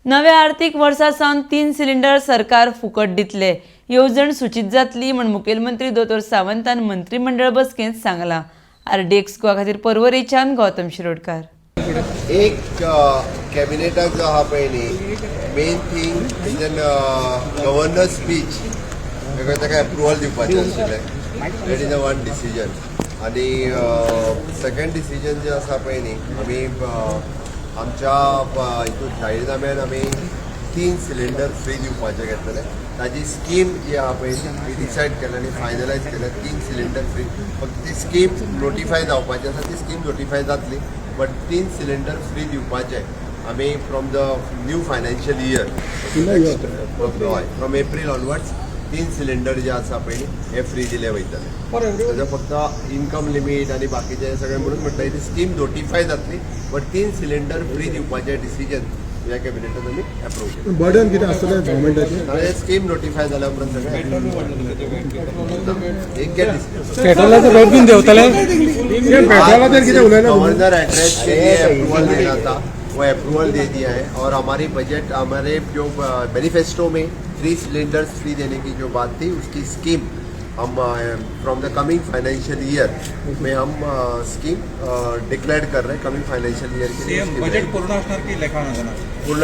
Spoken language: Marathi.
नव्या आर्थिक वर्सासावन 3 सिलिंडर सरकार फुकट दितले। येवजण सूचित जातली म्हण मुखेलमंत्री दोतोर सावंतान मंत्रिमंडळ बसकेंत सांगला। RDX गोवा खातीर पर्वरेच्यान गौतम शिरोडकार। एक कॅबिनेटाक जो आहा पळय न्ही, main thing is an governor speech ताका एप्रुवल दिवपाचें आशिल्लें। That is one decision. आनी सेकंड डिसिजन जे आसा पळय न्ही, आमी आमच्या हितून जाहीरनाम्यान आमी 3 सिलिंडर फ्री दिवपाचे घेतलेले। ताजी स्कीम जी आहा पळय ती डिसायड केल्या आनी फायनलायज केल्या। 3 सिलिंडर फ्री, फक्त ती स्कीम नोटिफाय जावपाची आसा, ती स्कीम नोटिफाय जातली, बट 3 सिलिंडर फ्री दिवपाचे आमी from the new financial year, from April onwards 3 cylinder जे आसा पळय हे फ्री दिले वयतले। ताजो फक्त इनकम लिमीट आनी बाकीचे सगळे म्हणून म्हटल्यार ती स्कीम नोटिफाय जातली, बट 3 सिलिंडर फ्री दिवपाचे डिसिजन ह्या कॅबिनेटान आमी एप्रूव केलें। बर्डन कितें आसतलें गव्हर्मेंटाचें? स्कीम नोटिफाय जाल्या उपरांत सगळे पेट्रोलाचो रेट बीन देंवतले? पेट्रोलाचेर कितें उलयना? गवर्नर एड्रेस के लिए अप्रूवल देना था, वो अप्रूवल दे दिया है। और हमारी बजट, हमारे जो मैनिफेस्टो में 3 सिलेंडर्स फ्री देने की जो बात थी, उसकी स्कीम हम from the coming financial year में हम स्कीम डिक्लेयर कर रहे हैं। कमिंग फाइनेंशियल ईयर के लिए बजट पूर्ण असणार की लेखा पूर्ण